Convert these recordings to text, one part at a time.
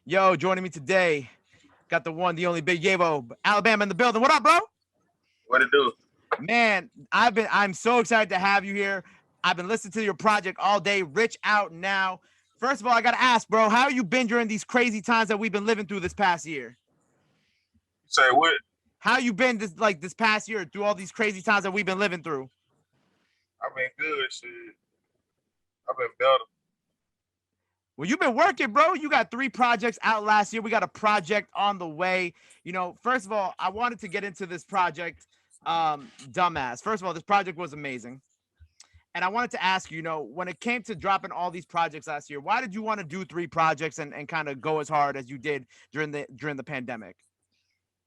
Yo, joining me today, got the one, the only Big Yavo, Alabama in the building. What up, bro? What it do? Man, I'm so excited to have you here. I've been listening to your project all day. Rich out now. First of all, I gotta ask, bro, how you been during these crazy times that we've been living through this past year? Say what? How you been this past year through all these crazy times that we've been living through? I been good, shit. I been better. Well, you've been working, bro. You got 3 projects out last year. We got a project on the way. First of all, I wanted to get into this project, Dumbass. First of all, this project was amazing. And I wanted to ask you, when it came to dropping all these projects last year, why did you want to do 3 projects and kind of go as hard as you did during the pandemic?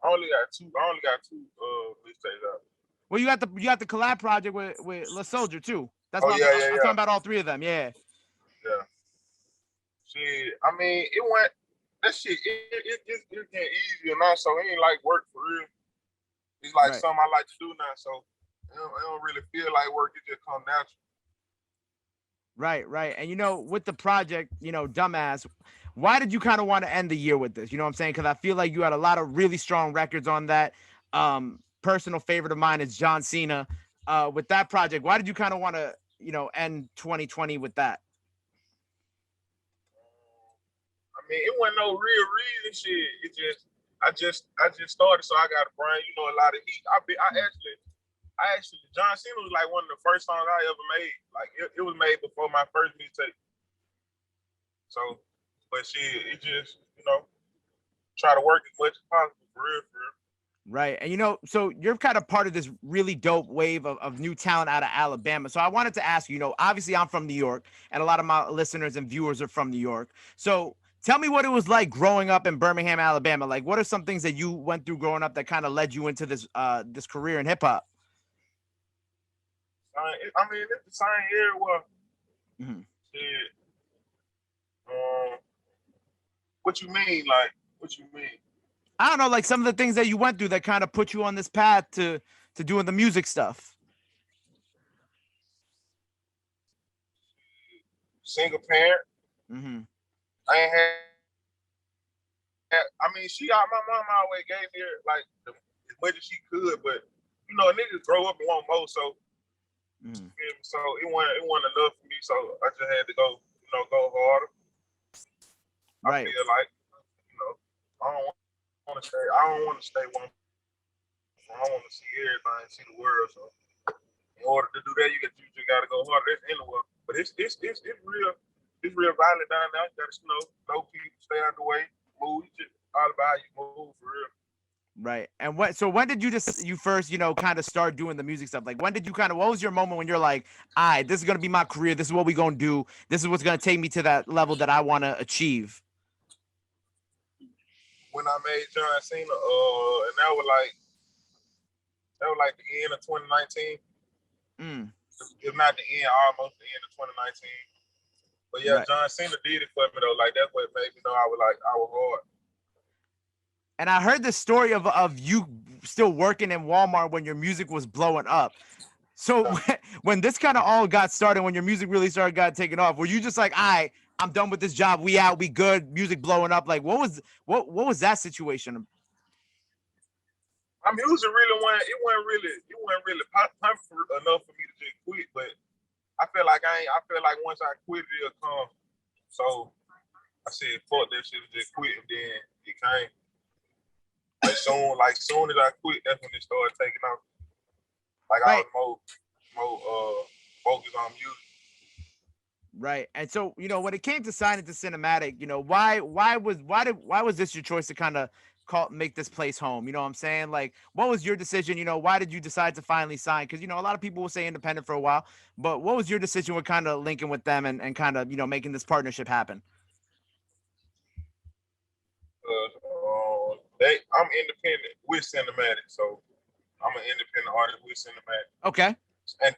I only got two mixtapes out. Well, you got the collab project with La Soldier too. That's Oh what yeah, yeah, I'm yeah, talking about. All 3 of them, yeah. yeah. Shit, I mean, it went. That shit, it get easier now, so it ain't like work for real. It's like Right. something I like to do now, so it don't really feel like work. It just come natural. Right, right. And with the project, Dumbass, why did you kind of want to end the year with this? You know what I'm saying? Because I feel like you had a lot of really strong records on that. Personal favorite of mine is John Cena. With that project, why did you kind of want to, end 2020 with that? I mean, it wasn't no real reason. Shit, I just started, so I got to bring a lot of heat. I actually, John Cena was like one of the first songs I ever made. Like it was made before my first mixtape. So, but shit, it just try to work as much as possible for real, for real. Right. And so you're kind of part of this really dope wave of new talent out of Alabama. So I wanted to ask you, obviously I'm from New York and a lot of my listeners and viewers are from New York. So tell me what it was like growing up in Birmingham, Alabama. Like what are some things that you went through growing up that kind of led you into this career in hip hop? I mean, it's the same year. Well, Mm-hmm. shit. Um, what you mean? Like, what you mean? I don't know, like some of the things that you went through that kind of put you on this path to doing the music stuff. Single parent. Mm-hmm. I ain't had. I mean, my mom always gave me like as much as she could, but niggas grow up and want more, so Mm-hmm. so it wasn't enough for me. So I just had to go harder. I Right. feel like you know, I don't want to stay. I don't want to stay one. I want to see everything, see the world. So in order to do that, you just got to go harder. That's in the world, but it's real. It's real violent down there. You got to know people, stay out the way, move. It's just all about how you move for real. Right. And when did you first, kind of start doing the music stuff? Like when did you what was your moment when you're like, all right, this is gonna be my career, this is what we gonna do, this is what's gonna take me to that level that I wanna achieve? When I made John Cena, and that was like the end of 2019. Mm, If not the end, almost the end of 2019. But yeah, right. John Cena did it for me though. Like that's what made me know I was hard. And I heard the story of you still working in Walmart when your music was blowing up. So Yeah. when this kind of all got started, when your music really got taken off, were you just like, all right, I'm done with this job, we out, we good, music blowing up? Like what was that situation? My music really wasn't really popular enough for me to just quit. But I feel like once I quit it'll come. So I said fuck that shit and just quit, and then it came. Like soon as I quit, that's when it started taking off. Like I Right. was more focused on music. Right. And so, when it came to signing to cinematic, why was this your choice to kind of make this place home? You know what I'm saying? Like, what was your decision? Why did you decide to finally sign? Because, a lot of people will say independent for a while, but what was your decision with kind of linking with them and kind of, making this partnership happen? I'm independent with cinematic, so I'm an independent artist with cinematic. Okay. And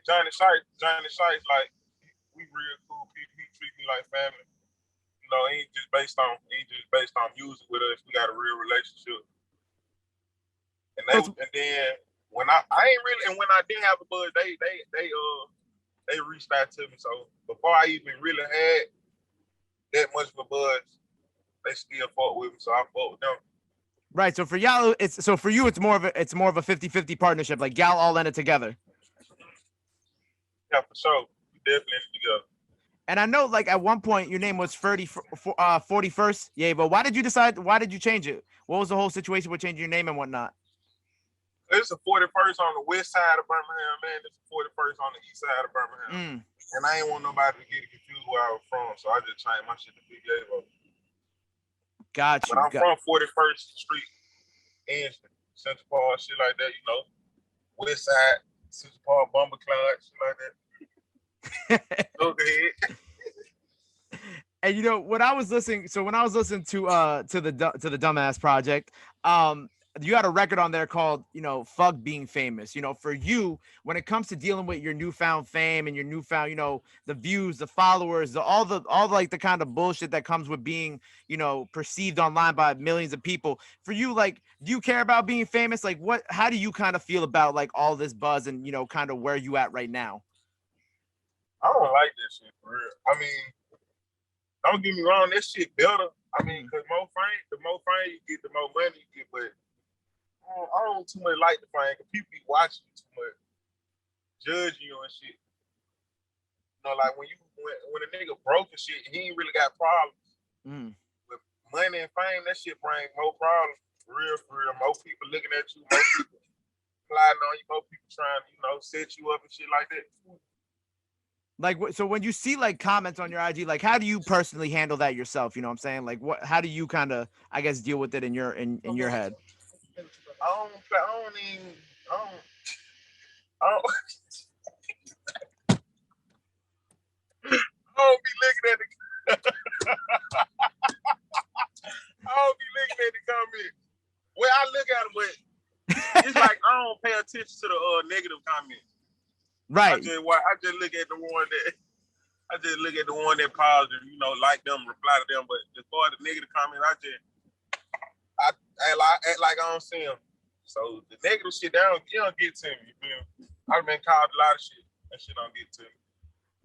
Johnny Shice, like we real cool people. He treat me like family. He ain't just based on music with us. We got a real relationship. So it's, And then when I ain't really, and when I did have a buzz, they reached out to me. So before I even really had that much of a buzz, they still fought with me, so I fought with them. Right. So for y'all, for you, it's more of a 50-50 partnership. Like y'all all in it together. Yeah, for sure. We definitely together. And I know, like, at one point, your name was 41st. Yeah, but why did you decide? Why did you change it? What was the whole situation with changing your name and whatnot? It's a 41st on the west side of Birmingham, man. It's a 41st on the east side of Birmingham. And I ain't want nobody to get confused where I was from, so I just changed my shit to Big Yavo. Got you. But I'm from 41st Street, Anston, Central Park, shit like that, you know. West side, Central Park, Bumble Cloud, shit like that. Go ahead. And you know, when I was listening to the Dumbass Project, you got a record on there called, you know, Fuck Being Famous. You know, for you, when it comes to dealing with your newfound fame and your newfound, you know, the views, the followers, all the like the kind of bullshit that comes with being, you know, perceived online by millions of people. For you, like, do you care about being famous? Like, how do you kind of feel about like all this buzz and, you know, kind of where you at right now? I don't like this shit for real. I mean, don't get me wrong, this shit better. I mean, because the more fame you get, the more money you get. But I don't too much like the fame because people be watching you too much, judging you and shit. You know, like when a nigga broke and shit, he ain't really got problems. With money and fame, that shit bring more problems. For real. More people looking at you, more people plotting on you, more people trying to, you know, set you up and shit like that. Like, so when you see like comments on your IG, like, how do you personally handle that yourself? You know what I'm saying? Like, how do you kind of, I guess, deal with it in your head? I don't be looking at the I don't be looking at the comments. Well, I look at them, but it's like I don't pay attention to the negative comments. Right. I just look at the one that positive, you know, like them, reply to them. But as far as the negative comments, I act like I don't see them. So the negative shit, you don't get to me. You feel me? I've been called a lot of shit. That shit don't get to me.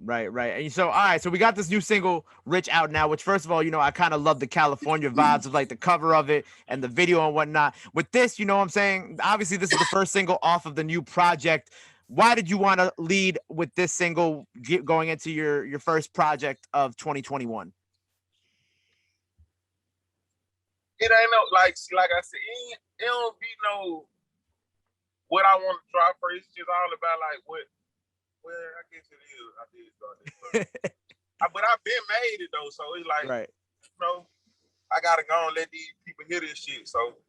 Right. And so, all right, so we got this new single, Rich, out now, which, first of all, you know, I kind of love the California vibes of like the cover of it and the video and whatnot. With this, you know what I'm saying? Obviously, this is the first single off of the new project. Why did you want to lead with this single going into your first project of 2021? It ain't no, like I said, it don't be no what I want to drop first. It's just all about like what. Well, I guess it is. I did start this. But I've been made it though, so it's like, right. You know, I gotta go and let these people hear this shit. So,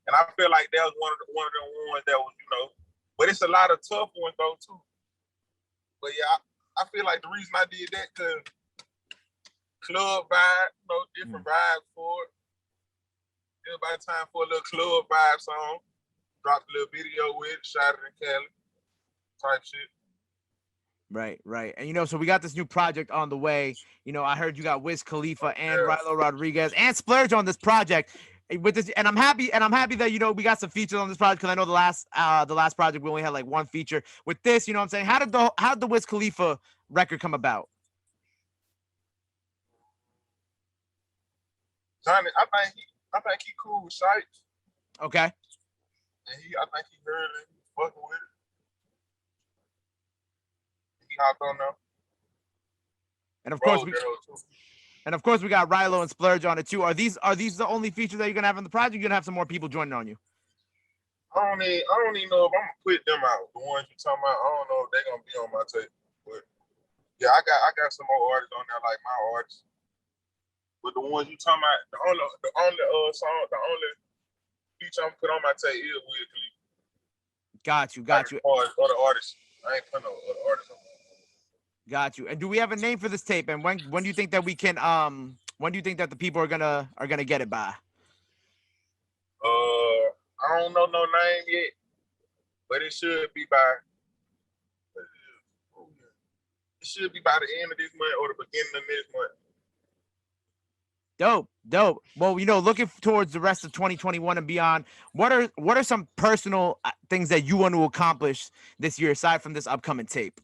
and I feel like that was one of the ones that was, you know, but it's a lot of tough ones though too. But yeah, I feel like the reason I did that because club vibe, you know, different vibes for it. It was about time for a little club vibe song. Dropped a little video with it, shot it in Cali, type shit. Right. And, you know, so we got this new project on the way. You know, I heard you got Wiz Khalifa and Rylo Rodriguez and Splurge on this project with this. And I'm happy that, you know, we got some features on this project because I know the last project we only had like one feature. With this, you know what I'm saying? How did the Wiz Khalifa record come about? Johnny, I think he cool with sites. Okay. And I think he heard it, he fucking with it. He hopped on there. And of course we got Rylo and Splurge on it too. Are these the only features that you're gonna have on the project? You're gonna have some more people joining on you. I don't even know if I'm gonna put them out. The ones you talking about, I don't know if they're gonna be on my tape. But yeah, I got some more artists on there, like my artists. But the ones you talking about, the only song, the only feature I'm put on my tape is Wiz Khalifa. Got you. Other artists, I ain't putting no other artists on. Got you. And do we have a name for this tape? And when do you think that we can when do you think that the people are gonna get it by? I don't know no name yet, but it should be by the end of this month or the beginning of next month. Dope. Well, you know, looking towards the rest of 2021 and beyond, what are some personal things that you want to accomplish this year aside from this upcoming tape?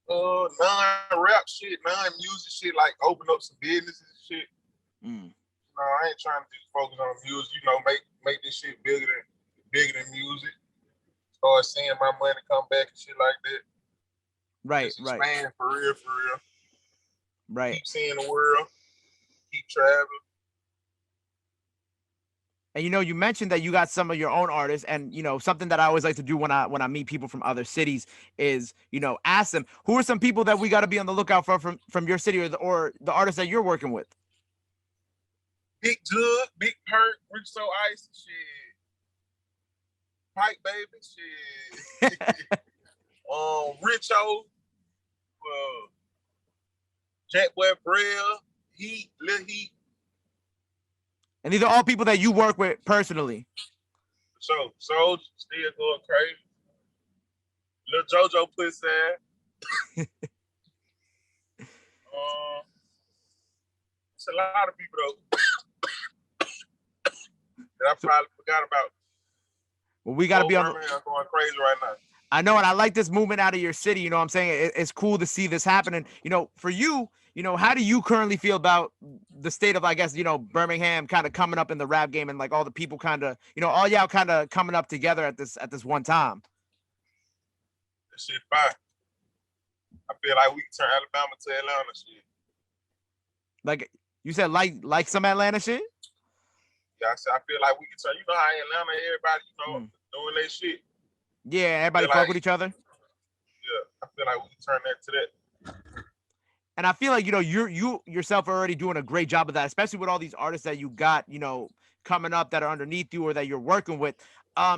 Non-rap shit, non-music shit, like open up some businesses and shit. No, I ain't trying to just focus on music. You know, make this shit bigger than music. Start seeing my money come back and shit like that. Right, just expand for real. Right. Keep seeing the world. Keep traveling. And you know, you mentioned that you got some of your own artists, and you know, something that I always like to do when I meet people from other cities is, you know, ask them who are some people that we got to be on the lookout for from your city or the artists that you're working with. Big Jug, Big Perk, Rich So Ice, shit. Pike Baby, shit. Richo, Jack Boy Braille, Heat, Lil Heat. And these are all people that you work with personally. So Soldier still going crazy. Lil JoJo Pussy. It's a lot of people though that I probably forgot about. Well, we got to be on. Birmingham going crazy right now. I know, and I like this movement out of your city. You know what I'm saying? It's cool to see this happening. You know, for you, you know, how do you currently feel about the state of, I guess, you know, Birmingham kind of coming up in the rap game and like all the people kind of, you know, all y'all kind of coming up together at this one time? That shit fine. I feel like we can turn Alabama to Atlanta shit. Like you said, like some Atlanta shit? Yeah, I said I feel like we can turn, you know how Atlanta, everybody, you know, doing their shit. Yeah, everybody fuck with each other. Yeah, I feel like we can turn that to that. And I feel like, you know, you yourself are already doing a great job of that, especially with all these artists that you got, you know, coming up that are underneath you or that you're working with.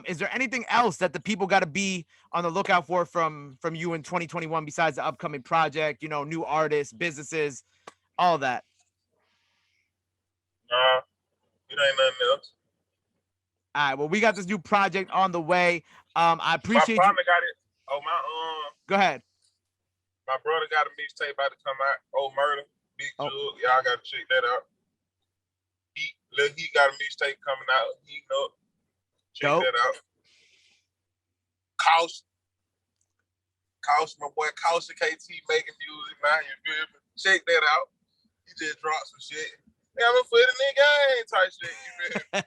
Is there anything else that the people got to be on the lookout for from you in 2021 besides the upcoming project, you know, new artists, businesses, all that? Nah, it ain't nothing else. All right, well, we got this new project on the way. I appreciate my partner got it. Oh, Go ahead. My brother got a mixtape about to come out. Oh, Murder, Big Jug. Y'all got to check that out. He got a mixtape coming out. He know. Check that out. Caution, my boy Caution KT making music now. You feel me? Check that out. He just dropped some shit. Yeah, I'm for the nigga ain't type shit. You feel me?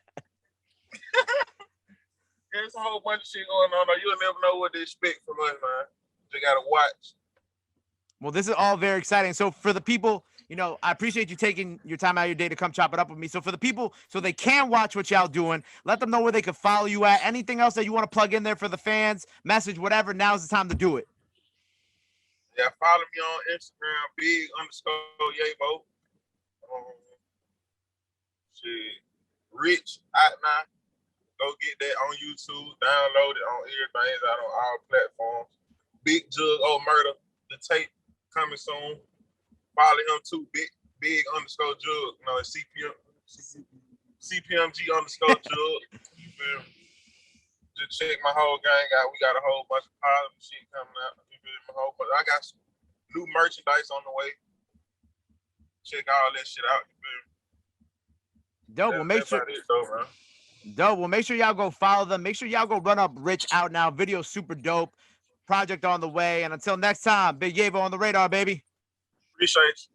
There's a whole bunch of shit going on. You'll never know what to expect from us, man. You gotta watch. Well, this is all very exciting. So for the people, you know, I appreciate you taking your time out of your day to come chop it up with me. So for the people, so they can watch what y'all doing, let them know where they can follow you at. Anything else that you want to plug in there for the fans, message, whatever, now's the time to do it. Yeah, follow me on Instagram, Big_Yavo. Shit, Rich out now. Go get that on YouTube. Download it on everything. It's out on all platforms. Big Jug, Murder. The tape coming soon. Follow him too. Big_Jug. You know, it's CPMG_Jug. You feel me? Just check my whole gang out. We got a whole bunch of positive shit coming out. You feel me? I got some new merchandise on the way. Check all that shit out. You feel me? Dope. Well, make sure. Dope. Well, make sure y'all go follow them. Make sure y'all go run up Rich Out Now. Video super dope. Project on the way. And until next time, Big Yavo on the radar, baby. Appreciate you.